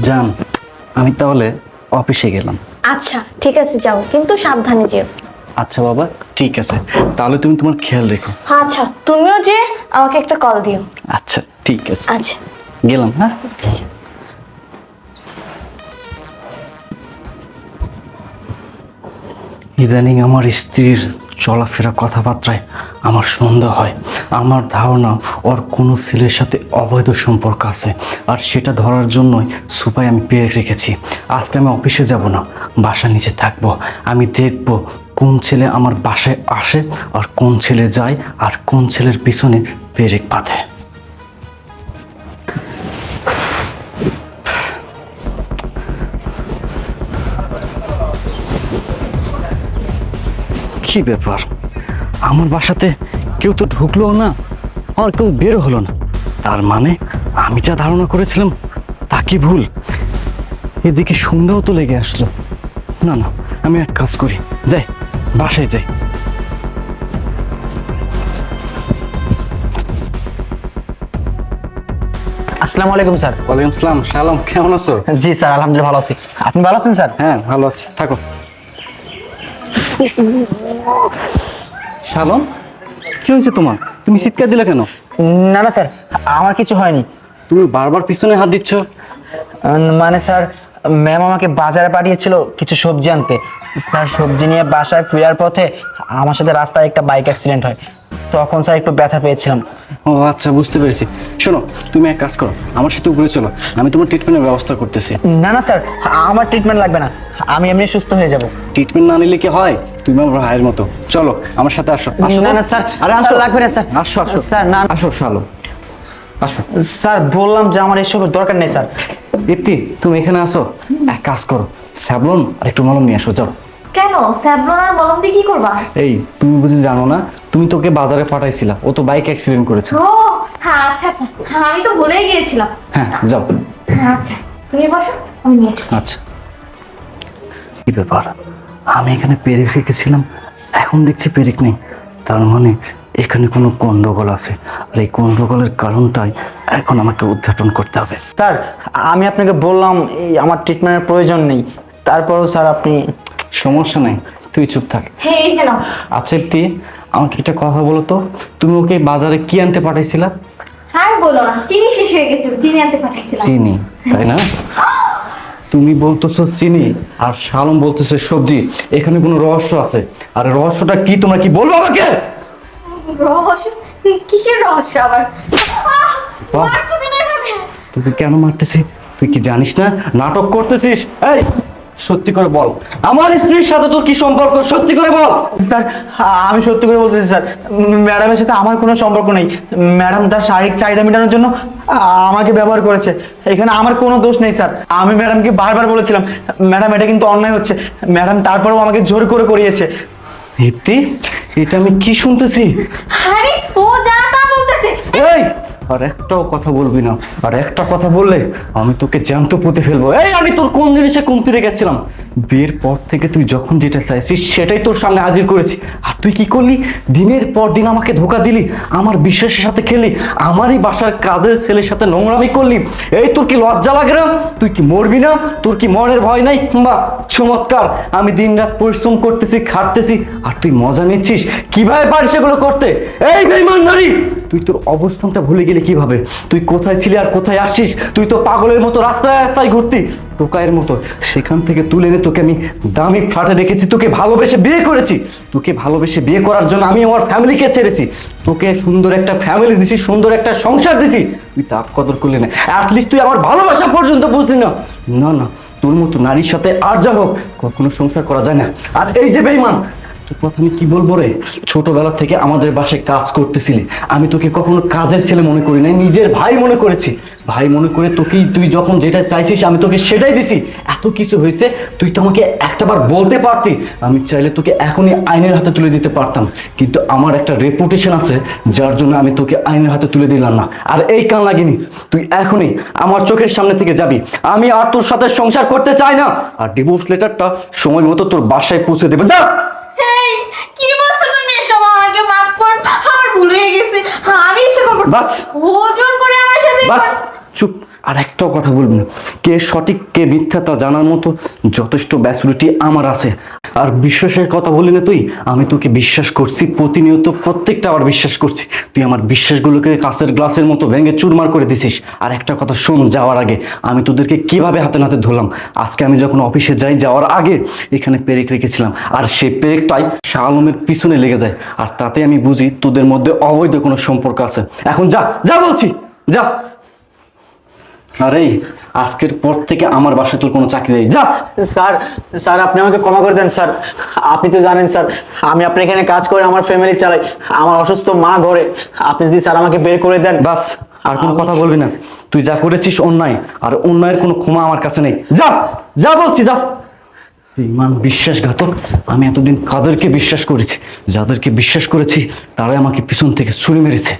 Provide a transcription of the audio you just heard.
জান, আমি তাহলে অফিসে গেলাম। আচ্ছা ঠিক আছে, যাও কিন্তু সাবধানে যেও। আচ্ছা বাবা, ঠিক আছে, তাহলে তুমি তোমার খেয়াল রেখো। আচ্ছা তুমিও যে আমাকে একটা কল দিও। আচ্ছা ঠিক আছে, আচ্ছা গেলাম। হ্যাঁ, আচ্ছা আচ্ছা। ইদানিং আমার স্ত্রীর চলাফেরা কথাবার্তায় আমার সন্দেহ হয়। আমার ধারণা ওর কোনো ছেলের সাথে অবৈধ সম্পর্ক আছে, আর সেটা ধরার জন্যই সুপাই আমি পেরে রেখেছি। আজকে আমি অফিসে যাব না, বাসা নিচে থাকবো। আমি দেখব কোন ছেলে আমার বাসায় আসে আর কোন ছেলে যায়, আর কোন ছেলের পিছনে পেরেক বাঁধে। কি ব্যাপার, আমার বাসাতে কেউ তো ঢুকলো না আর কেউ বের হলো না। তার মানে আমি যা ধারণা করেছিলাম তা কি ভুল? এদিকে সন্ধ্যাও তো লেগে আসলো। না না, আমি এক কাজ করি, যাই বাসায় যাই। আসসালামু আলাইকুম স্যার। ওয়ালাইকুম আসসালাম। শালম, কেমন আছো? জি স্যার, আলহামদুলিল্লাহ ভালো আছি। আপনি ভালো আছেন স্যার? হ্যাঁ ভালো আছি, থাকো। শালম, কি হয়েছে তোমার? তুমি চিৎকার দিলে কেন? না না স্যার, আমার কিছু হয়নি। তুমি বারবার পিছনে হাত দিচ্ছ। মানে স্যার, ম্যাম আমাকে বাজারে পাঠিয়েছিল কিছু সবজি আনতে। স্যার সবজি নিয়ে বাসায় ফেরার পথে আমার সাথে রাস্তায় একটা বাইক অ্যাক্সিডেন্ট হয়। তখন স্যার একটু ব্যথা পেয়েছিলাম। ও আচ্ছা, বুঝতে পেরেছি। শোনো, তুমি এক কাজ করো, আমার সাথে উপরে চলো, আমি তোমার ট্রিটমেন্টের ব্যবস্থা করতেছি। না না স্যার, আমার ট্রিটমেন্ট লাগবে না, আমি এমনি সুস্থ হয়ে যাব। ট্রিটমেন্ট না নিলে কি হয়? তুমি আমার ভাইয়ের মতো, চলো আমার সাথে আসো। আসো। না না স্যার, আরে আসো। স্যার, লাগবে না স্যার। আসো আসো স্যার না আসো শালো, আসো। স্যার, বললাম যে আমার এসবের দরকার নেই স্যার। দীপ্তি, তুমি এখানে আসো। এক কাজ করো, স্যাভলন আর একটু মলম নিয়ে আসো, যাও। কেন স্যাভলন আর মলম দিয়ে কি করবা? এই, তুমি বুঝি জানো না? তুমি তোকে বাজারে পাঠাইছিলা, ও তো বাইক অ্যাক্সিডেন্ট করেছে। ও হ্যাঁ, আচ্ছা আচ্ছা, হ্যাঁ আমি তো ভুলেই গিয়েছিলাম। হ্যাঁ যাও। হ্যাঁ আচ্ছা, তুমি বসো, আমি নিয়ে আসছি। আচ্ছা, কি ব্যাপার? আমি এখানে পেরেক রেখেছিলাম, এখন দেখছি পেরেক নেই। তার মানে এখানে কোনো গন্ডগোল আছে, আর এই গন্ডগোলের কারণটাই এখন আমাকে উদ্ঘাটন করতে হবে। স্যার, আমি আপনাকে বললাম এই আমার ট্রিটমেন্টের প্রয়োজন নেই, তারপরেও স্যার আপনি। সমস্যা নেই, তুই চুপ থাক। হ্যাঁ এই যে নাও। আচ্ছা ইপ্তি, আমাকে একটা কথা বলো তো, তুমি ওকে বাজারে কি আনতে পাঠাইছিলা? হ্যাঁ বলো না, চিনি শেষ হয়ে গেছিল, চিনি আনতে পাঠাইছিলাম। চিনি, তাই না? তুমি বলতেছো চিনি আর শালম বলতেছে সবজি, এখানে কোনো রহস্য আছে। আর রহস্যটা কি, তোমরা কি বলবো আমাকে? রহস্য? কিসের রহস্য আবার? বাহ। মারছো কেন এভাবে? তোকে কেন মারতেছি? তুই কি জানিস না নাটক করতেছিস? এই, সত্যি করে বল, আমার স্ত্রীর সাথে তোর কি সম্পর্ক? সত্যি করে বল। স্যার, আমি সত্যি করে বলতেছি স্যার, ম্যাডামের সাথে আমার কোনো সম্পর্ক নেই। ম্যাডাম তার শারীরিক চাহিদা মেটানোর জন্য আমাকে ব্যবহার করেছে। এখানে আমার কোনো দোষ নেই স্যার। আমি ম্যাডামকে বারবার বলেছিলাম, ম্যাডাম এটা কিন্তু অন্যায় হচ্ছে। ম্যাডাম তারপরেও আমাকে জোর করে করিয়েছে। দীপ্তি, এটা আমি কি শুনতেছি? আরে ও যা তা বলতেছে। এই, আর একটাও কথা বলবি না, আর একটা কথা বললে আমি তোকে জ্যান্ত পুঁতে ফেলবো। এই, আমি তোর কোন জিনিসে কমতি রেখেছিলাম? বিয়ের পর থেকে তুই যখন যেটা চাইছিস সেটাই তোর সামনে হাজির করেছি, আর তুই কি করলি? দিনের পর দিন আমাকে ধোকা দিলি, আমার বিশ্বাসের সাথে খেলি, আমারই বাসার কাজের ছেলের সাথে নোংরামি করলি। এই, তোর কি লজ্জা লাগে না? তুই কি মরবি না? তোর কি মনের ভয় নাই? বাহ, চমৎকার। আমি দিনরাত পরিশ্রম করতেছি, খাটতেছি, আর তুই মজা নিচ্ছিস। কিভাবে পারিস এগুলো করতে? এই বেঈমান নারী, তুই তোর অবস্থানটা ভুলে গেলি কিভাবে? তুই কোথায় ছিলি আর কোথায় আসছিস? তুই তো পাগলের মতো রাস্তায় রাস্তায় ঘুরতি, টোকায়ের মতো। সেখান থেকে তুলে এনে তোকে আমি দামি ফ্ল্যাটে রেখেছি, তোকে ভালোবেসে বিয়ে করেছি। তোকে ভালোবেসে বিয়ে করার জন্য আমি আমার ফ্যামিলিকে ছেড়েছি, তোকে সুন্দর একটা ফ্যামিলি দিছি, সুন্দর একটা সংসার দিছি। তুই তা কদর করলি না, অ্যাটলিস্ট তুই আমার ভালোবাসা পর্যন্ত বুঝলি না। না না, তোর মতো নারীর সাথে আর যা হোক কখনো সংসার করা যায় না। আর এই যে বেঈমান, তোর কথা আমি কি বলবো রে? ছোটবেলা থেকে আমাদের বাসায় কাজ করতেছিলি, আমি তোকে কখনো কাজের ছেলে মনে করি নাই, নিজের ভাই মনে করেছি। ভাই মনে করে তোকেই, তুই যখন যেটা চাইছিস আমি তোকে সেটাই দিছি। এত কিছু হয়েছে, তুই তো আমাকে একটাবার বলতে পারতি। আমি চাইলে তোকে এখনই আইনের হাতে তুলে দিতে পারতাম, কিন্তু আমার একটা রেপুটেশন আছে যার জন্য আমি তোকে আইনের হাতে তুলে দিলাম না। আর এই কান লাগিনি, তুই এখনই আমার চোখের সামনে থেকে যাবি। আমি আর তোর সাথে সংসার করতে চাই না। আর ডিভোর্স লেটারটা সময় মতো তোর বাসায় পৌঁছে দেবে। যা। এই কি বলছো তুমি এসব? আমাকে মাফ কর, আমার ভুল হয়ে গেছে। হ্যাঁ আমি ইচ্ছা করব। বাস ও জোর করে আমার সাথে বাস, চুপ। আর একটাও কথা বলবি না। কে সঠিক কে মিথ্যা তা জানার মতো যথেষ্ট ম্যাচুরিটি আমার আছে। আর বিশ্বাসের কথা বলি না তুই, আমি তোকে বিশ্বাস করছি প্রতিনিয়ত, প্রত্যেকটা আবার বিশ্বাস করছি। তুই আমার বিশ্বাসগুলোকে কাঁচের গ্লাসের মতো ভেঙে চুরমার করে দিছিস। আর একটা কথা শোন, যাওয়ার আগে আমি তোদেরকে কিভাবে হাতে নাতে ধরলাম। আজকে আমি যখন অফিসে যাই, যাওয়ার আগে এখানে পেরেক রেখেছিলাম, আর সেই পেরেকটাই শাহ আলমের পিছনে লেগে যায়। আর তাতে আমি বুঝি তোদের মধ্যে অবৈধ কোনো সম্পর্ক আছে। এখন যা, যা বলছি, যা। আরে আজকের পর থেকে আমার বাসায় তোর কোনো চাকরি নেই, যা। স্যার, স্যার আপনি আমাকে ক্ষমা করে দেন স্যার। আপনি তো জানেন স্যার, আমি আপনার এখানে কাজ করে আমার ফ্যামিলি চালাই, আমার অসুস্থ মা ঘরে। আপনি যদি স্যার আমাকে বের করে দেন। বাস, আর কোনো কথা বলবি না। তুই যা করেছিস অন্যায়, আর অন্যায়ের কোনো ক্ষমা আমার কাছে নেই। যা, যা বলছি, যা। ইমান বিশ্বাসঘাতক। আমি এতদিন কাদেরকে বিশ্বাস করেছি, যাদেরকে বিশ্বাস করেছি তারাই আমাকে পিছন থেকে ছুরি মেরেছে।